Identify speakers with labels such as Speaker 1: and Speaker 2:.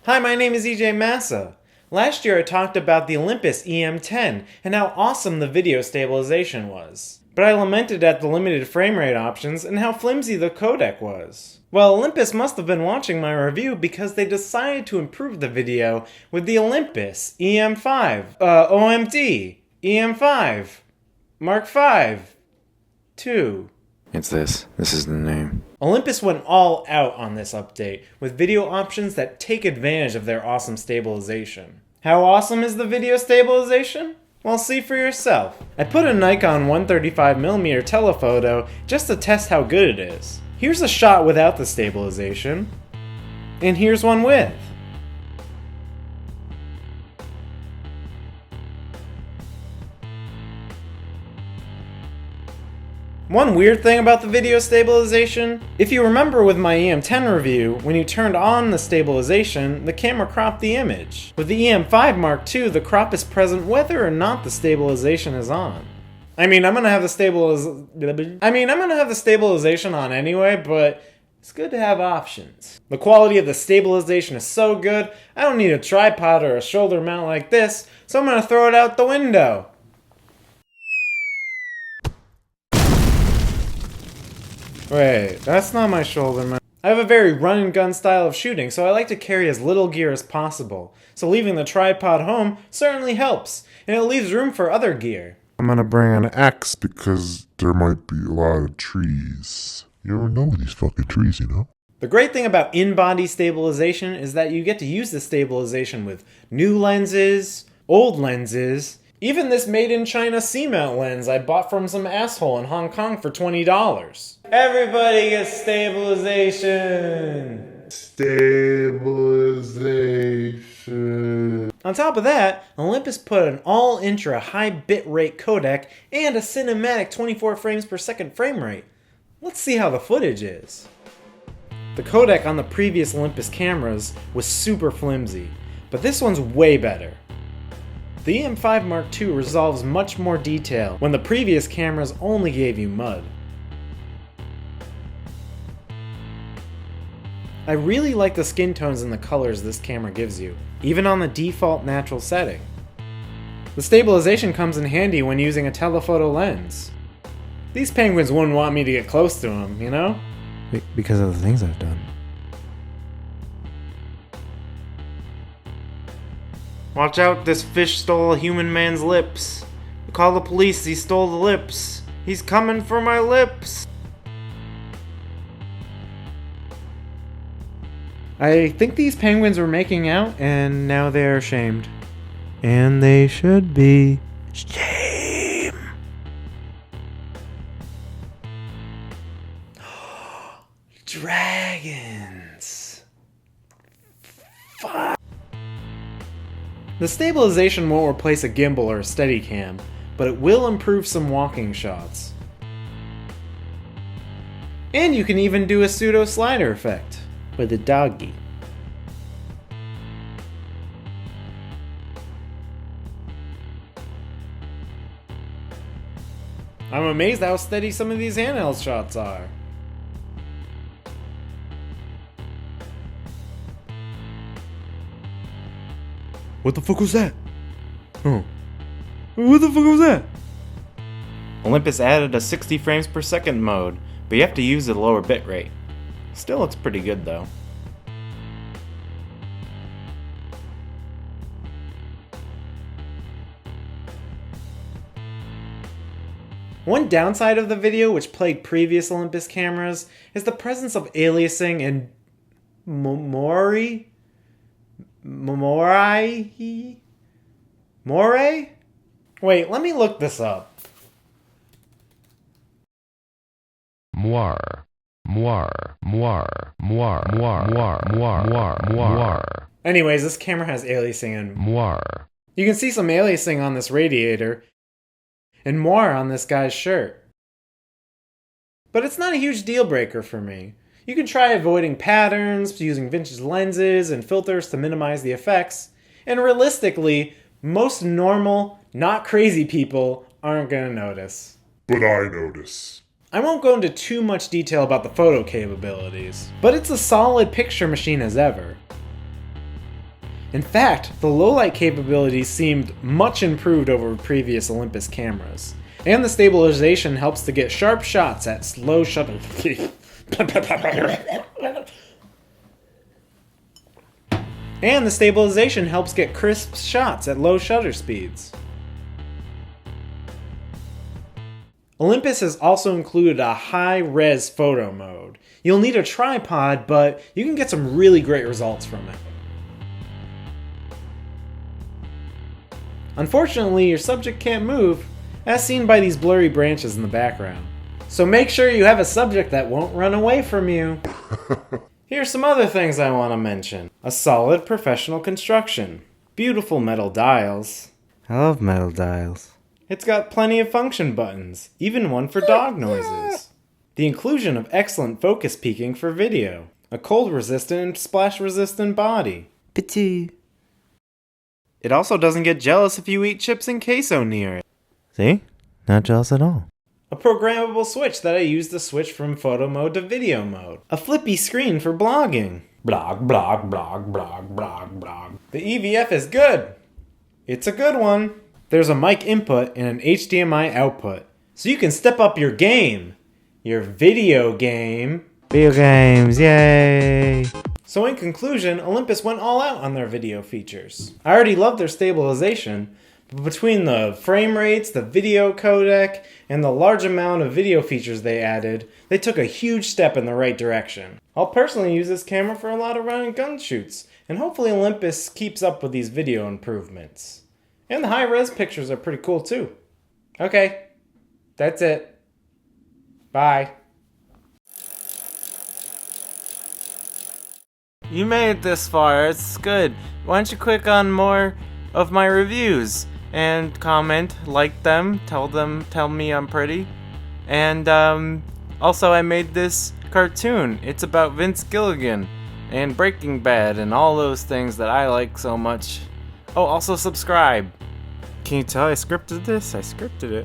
Speaker 1: Hi, my name is EJ Massa. Last year I talked about the Olympus EM10 and how awesome the video stabilization was. But I lamented at the limited frame rate options and how flimsy the codec was. Well, Olympus must have been watching my review because they decided to improve the video with the Olympus EM5, OMD, EM5 Mark II.
Speaker 2: It's this. This is the name.
Speaker 1: Olympus went all out on this update, with video options that take advantage of their awesome stabilization. How awesome is the video stabilization? Well, see for yourself. I put a Nikon 135mm telephoto just to test how good it is. Here's a shot without the stabilization, and here's one with. One weird thing about the video stabilization, if you remember with my EM10 review, when you turned on the stabilization, the camera cropped the image. With the EM5 Mark II, the crop is present whether or not the stabilization is on. I'm gonna have the stabilization on anyway, but it's good to have options. The quality of the stabilization is so good, I don't need a tripod or a shoulder mount like this, so I'm gonna throw it out the window. Wait, that's not my shoulder mount. I have a very run-and-gun style of shooting, so I like to carry as little gear as possible. So leaving the tripod home certainly helps, and it leaves room for other gear.
Speaker 3: I'm gonna bring an axe because there might be a lot of trees. You never know with these fucking trees, you know?
Speaker 1: The great thing about in-body stabilization is that you get to use the stabilization with new lenses, old lenses, even this made-in-China C-mount lens I bought from some asshole in Hong Kong for $20. Everybody gets stabilization!
Speaker 3: Stabilization.
Speaker 1: On top of that, Olympus put an all-intra high bitrate codec and a cinematic 24 frames per second frame rate. Let's see how the footage is. The codec on the previous Olympus cameras was super flimsy, but this one's way better. The EM5 Mark II resolves much more detail when the previous cameras only gave you mud. I really like the skin tones and the colors this camera gives you, even on the default natural setting. The stabilization comes in handy when using a telephoto lens. These penguins wouldn't want me to get close to them, you know?
Speaker 2: Because of the things I've done.
Speaker 1: Watch out, this fish stole a human man's lips. Call the police, he stole the lips. He's coming for my lips. I think these penguins were making out, and now they're ashamed. And they should be. Shame! Dragons! Fuck! The stabilization won't replace a gimbal or a Steadicam, but it will improve some walking shots. And you can even do a pseudo slider effect with a doggy. I'm amazed how steady some of these handheld shots are. What the fuck was that? Oh. What the fuck was that? Olympus added a 60 frames per second mode, but you have to use a lower bitrate. Still looks pretty good though. One downside of the video, which plagued previous Olympus cameras, is the presence of aliasing and Moray? Wait, let me look this up. Anyways, this camera has aliasing and you can see some aliasing on this radiator and more on this guy's shirt. But it's not a huge deal breaker for me. You can try avoiding patterns, using vintage lenses and filters to minimize the effects, and realistically, most normal, not crazy people aren't gonna notice.
Speaker 3: But I notice.
Speaker 1: I won't go into too much detail about the photo capabilities, but it's a solid picture machine as ever. In fact, the low-light capabilities seemed much improved over previous Olympus cameras. And the stabilization helps to get sharp shots at slow shutter And the stabilization helps get crisp shots at low shutter speeds. Olympus has also included a high-res photo mode. You'll need a tripod, but you can get some really great results from it. Unfortunately, your subject can't move, as seen by these blurry branches in the background. So make sure you have a subject that won't run away from you. Here's some other things I want to mention. A solid professional construction. Beautiful metal dials.
Speaker 2: I love metal dials.
Speaker 1: It's got plenty of function buttons, even one for dog noises. The inclusion of excellent focus peaking for video. A cold-resistant and splash-resistant body.
Speaker 2: Pity.
Speaker 1: It also doesn't get jealous if you eat chips and queso near it.
Speaker 2: See? Not jealous at all.
Speaker 1: A programmable switch that I use to switch from photo mode to video mode. A flippy screen for blogging. Blog, blog, blog, blog, blog, blog. The EVF is good. It's a good one. There's a mic input and an HDMI output. So you can step up your game. Your video game.
Speaker 2: Video games, yay!
Speaker 1: So in conclusion, Olympus went all out on their video features. I already love their stabilization, but between the frame rates, the video codec, and the large amount of video features they added, they took a huge step in the right direction. I'll personally use this camera for a lot of run and gun shoots, and hopefully Olympus keeps up with these video improvements. And the high-res pictures are pretty cool too. Okay, that's it. Bye. You made it this far, it's good. Why don't you click on more of my reviews and comment, like them, tell me I'm pretty. And also I made this cartoon. It's about Vince Gilligan and Breaking Bad and all those things that I like so much. Oh, also subscribe. Can you tell I scripted this? I scripted it.